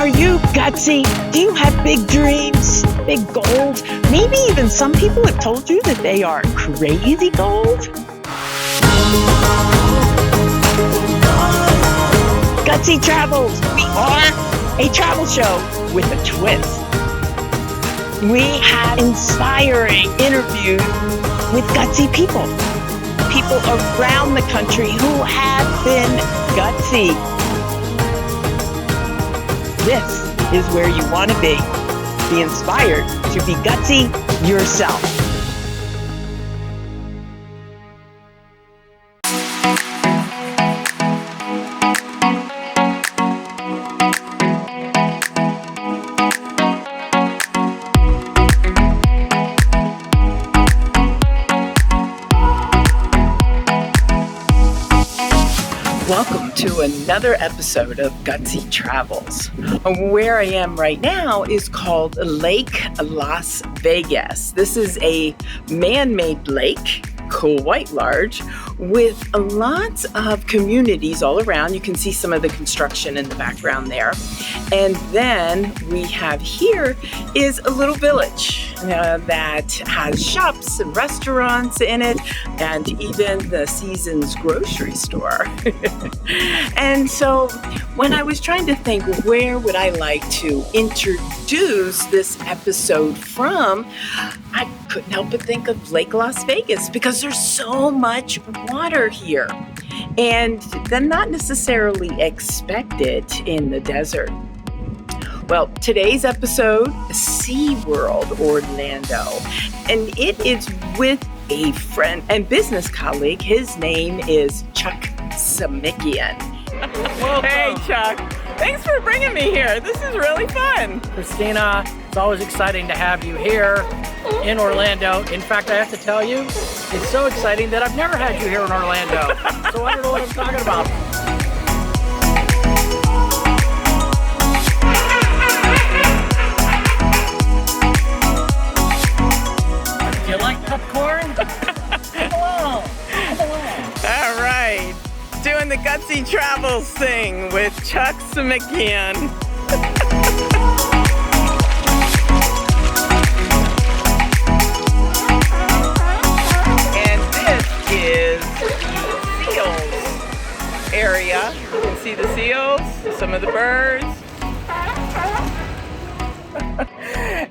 Are you gutsy? Do you have big dreams, big goals? Maybe even some people have told you that they are crazy gold. Gutsy Travels. We are a travel show with a twist. We have inspiring interviews with gutsy people around the country who have been gutsy. This is where you want to be. Be inspired to be gutsy yourself. Welcome to another episode of Gutsy Travels. Where I am right now is called Lake Las Vegas. This is a man-made lake, quite large, with lots of communities all around. You can see some of the construction in the background there. And then we have here is a little village that has shops and restaurants in it, and even the Season's grocery store. And so when I was trying to think, where would I like to introduce this episode from, I couldn't help but think of Lake Las Vegas because there's so much water here, and they're not necessarily expected in the desert. Well, today's episode, Seaworld Orlando, and it is with a friend and business colleague. His name is Chuck Simikian. Hey, Chuck. Thanks for bringing me here. This is really fun. Chrystina, it's always exciting to have you here in Orlando. In fact, I have to tell you, it's so exciting that I've never had you here in Orlando. So I don't know what I'm talking about. Do you like popcorn? Come along. All right. Doing the Gutsy Travels thing with Chuck Simikian. And this is the seals area. You can see the seals, some of the birds.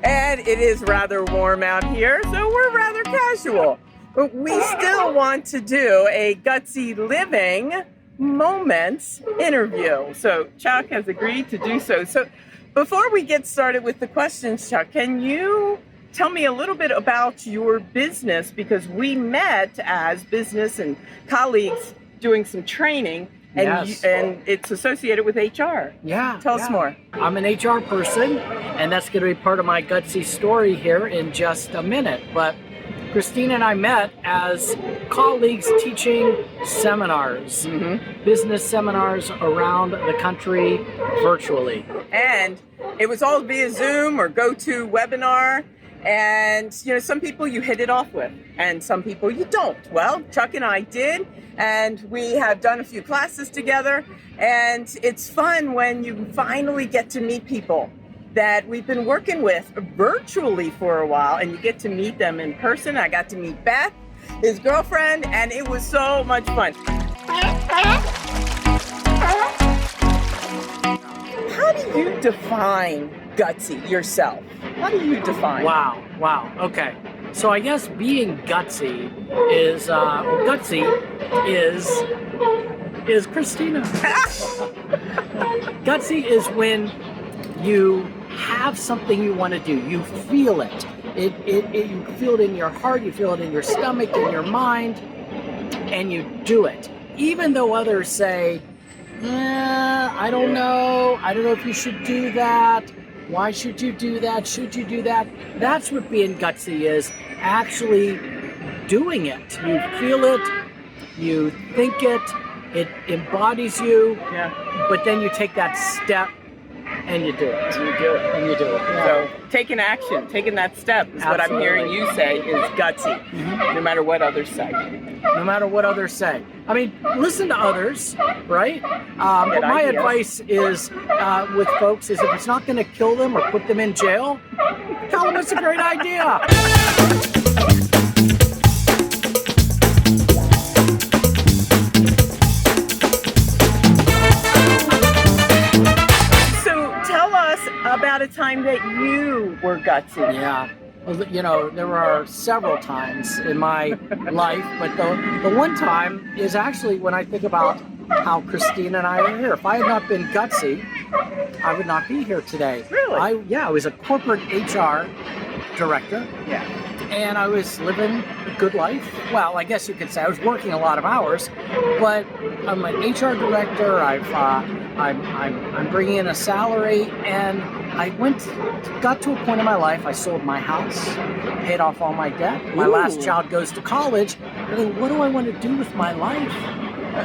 And it is rather warm out here, so we're rather casual. But we still want to do a Gutsy Living Moments interview. So Chuck has agreed to do so. So before we get started with the questions, Chuck, can you tell me a little bit about your business? Because we met as business and colleagues doing some training, and, yes. And it's associated with HR. Yeah. Tell us more. I'm an HR person, and that's going to be part of my Gutsy story here in just a minute. But Chrystina and I met as colleagues teaching seminars, business seminars around the country virtually. And it was all via Zoom or GoToWebinar. And, you know, some people you hit it off with and some people you don't. Well, Chuck and I did, and we have done a few classes together. And it's fun when you finally get to meet people that we've been working with virtually for a while, and you get to meet them in person. I got to meet Beth, his girlfriend, and it was so much fun. How do you define gutsy yourself? How do you define? Wow. Okay. So I guess being gutsy is is Chrystina. Gutsy is when you have something you want to do. You feel it. You feel it in your heart, you feel it in your stomach, in your mind, and you do it. Even though others say, I don't know if you should do that. Why should you do that? Should you do that? That's what being gutsy is, actually doing it. You feel it, you think it embodies you, but then you take that step and you do it. Yeah. So taking action, taking that step is Absolutely. what I'm hearing you say is gutsy, no matter what others say. No matter what others say. I mean, listen to others, right? But my advice is with folks is if it's not going to kill them or put them in jail, tell them it's a great idea. About a time that you were gutsy. Yeah. Well, you know, there are several times in my life, but the one time is actually when I think about how Chrystina and I are here. If I had not been gutsy, I would not be here today. Really? I was a corporate HR director. Yeah. And I was living a good life. Well, I guess you could say I was working a lot of hours, but I'm an HR director. I'm bringing in a salary, and I got to a point in my life. I sold my house, paid off all my debt. My last child goes to college. And then what do I want to do with my life?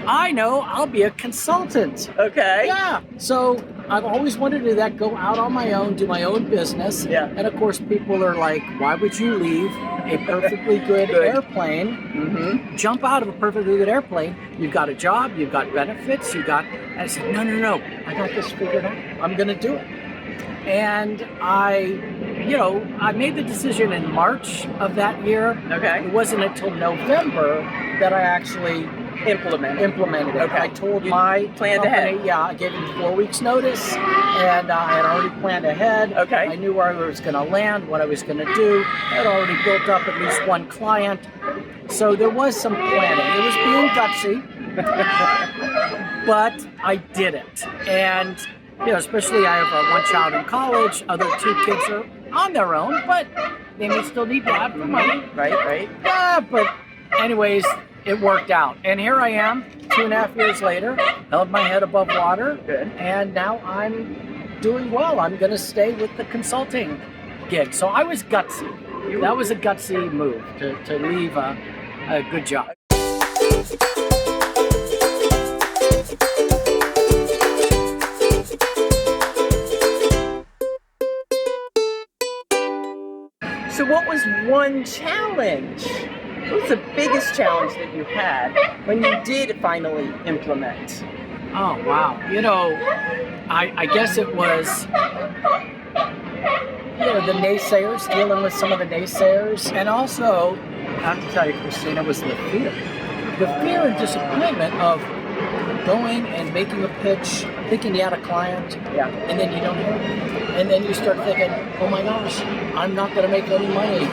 I know, I'll be a consultant. Okay. Yeah. So I've always wanted to do that, go out on my own, do my own business. Yeah. And of course, people are like, why would you leave a perfectly good airplane, jump out of a perfectly good airplane? You've got a job, you've got benefits, and I said, no, I got this figured out. I'm going to do it. And I made the decision in March of that year. Okay. It wasn't until November that I actually implemented it. Okay. I told my planned company, ahead. I gave them 4 weeks notice, and I had already planned ahead. Okay. I knew where I was going to land, what I was going to do. I had already built up at least one client. So there was some planning. It was being gutsy, but I did it. And especially I have one child in college, other 2 kids are on their own, but they may still need dad for money. Right. Yeah, but anyways, it worked out. And here I am, 2.5 years later, held my head above water. Good. And now I'm doing well. I'm going to stay with the consulting gig. So I was gutsy. That was a gutsy move to leave a good job. So what was one challenge? What was the biggest challenge that you had when you did finally implement? Oh, wow. I guess it was, the naysayers, dealing with some of the naysayers. And also, I have to tell you, Chrystina, was the fear. The fear and disappointment of going and making a pitch, thinking you had a client, and then you don't have it. And then you start thinking, oh my gosh, I'm not going to make any money.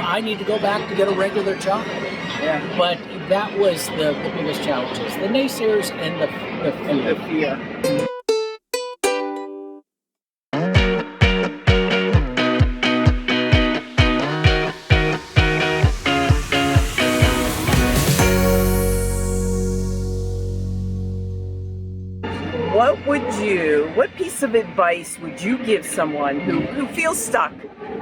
I need to go back to get a regular job. Yeah. But that was the biggest challenges. The naysayers and the fear. What piece of advice would you give someone who feels stuck,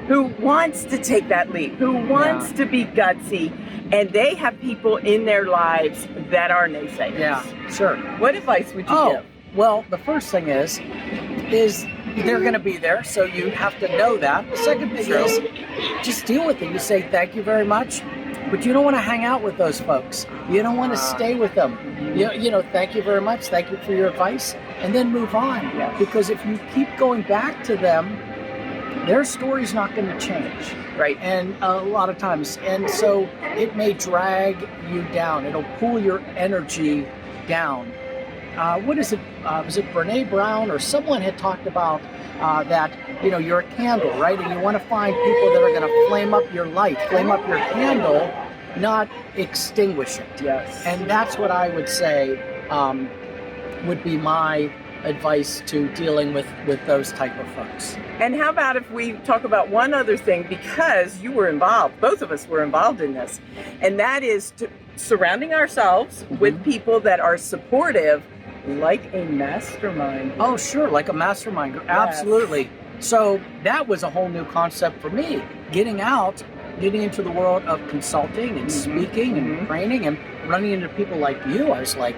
who wants to take that leap, who wants to be gutsy, and they have people in their lives that are naysayers? Yeah, sure. What advice would you give? Well, the first thing is they're going to be there, so you have to know that. The second thing is just deal with it. You say thank you very much, but you don't want to hang out with those folks. You don't want to stay with them. Thank you very much. Thank you for your advice, and then move on. Yes. Because if you keep going back to them, their story's not going to change. Right. And a lot of times, and so it may drag you down. It'll pull your energy down. What is it? Was it Brene Brown or someone had talked about that, you're a candle, right? And you want to find people that are going to flame up your light, flame up your candle, not extinguish it. Yes. And that's what I would say would be my advice to dealing with those type of folks. And how about if we talk about one other thing, because you were involved, both of us were involved in this, and that is surrounding ourselves with people that are supportive, like a mastermind. Oh, sure, like a mastermind. Yes. Absolutely. So that was a whole new concept for me, getting into the world of consulting and speaking and training and running into people like you. I was like,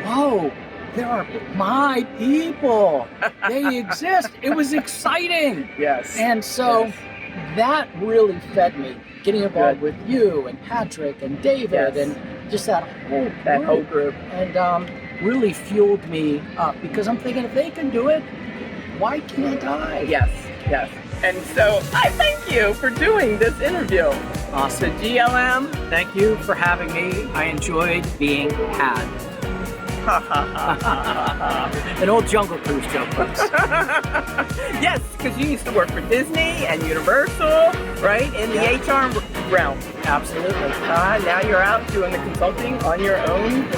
whoa, there are my people. They exist. It was exciting. Yes. And so that really fed me. Getting involved with you and Patrick and David and just that whole group. And really fueled me up because I'm thinking, if they can do it, why can't I? Yes. And so I thank you for doing this interview. Awesome. The GLM. Thank you for having me. I enjoyed being had. An old Jungle Cruise joke, folks. Yes, because you used to work for Disney and Universal, right? In the HR realm. Absolutely. Now you're out doing the consulting on your own,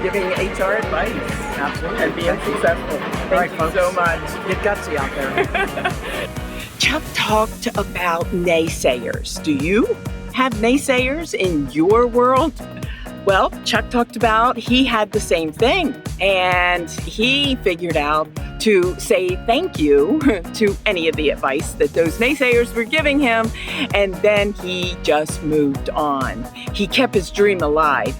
giving HR advice. Absolutely. And being successful. Thank you so much. Get gutsy out there. Chuck talked about naysayers. Do you have naysayers in your world? Well, Chuck talked about he had the same thing, and he figured out to say thank you to any of the advice that those naysayers were giving him, and then he just moved on. He kept his dream alive.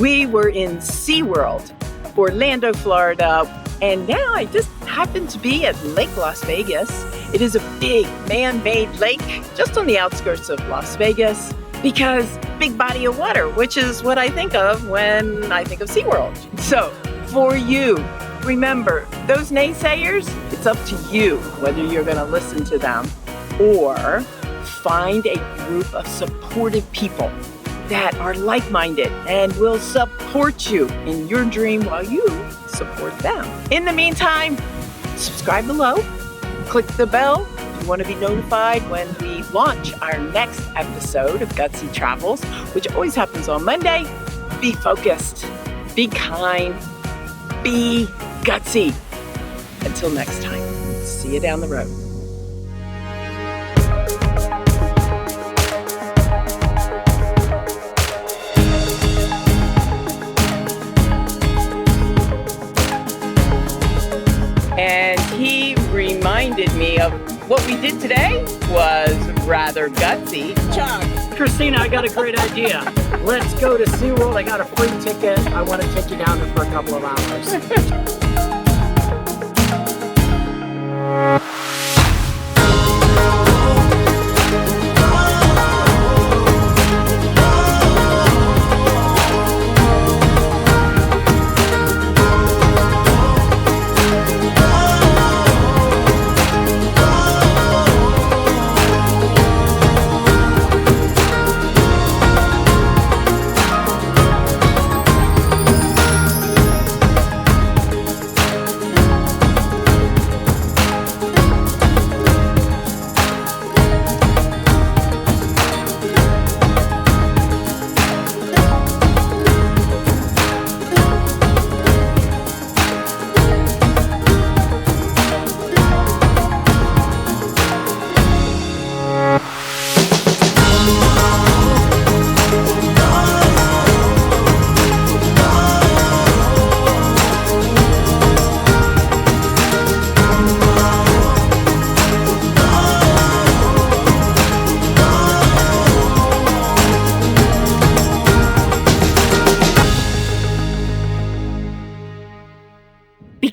We were in Seaworld, Orlando, Florida, and now I just happen to be at Lake Las Vegas. It is a big man-made lake just on the outskirts of Las Vegas because big body of water, which is what I think of when I think of SeaWorld. So for you, remember, those naysayers, it's up to you whether you're going to listen to them or find a group of supportive people that are like-minded and will support you in your dream while you support them. In the meantime, subscribe below, click the bell if you want to be notified when we launch our next episode of Gutsy Travels, which always happens on Monday. Be focused, be kind, be gutsy. Until next time, see you down the road. And he reminded me of what we did today was rather gutsy. Chuck, Chrystina, I got a great idea. Let's go to SeaWorld. I got a free ticket. I want to take you down there for a couple of hours.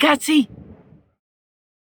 Gutsy.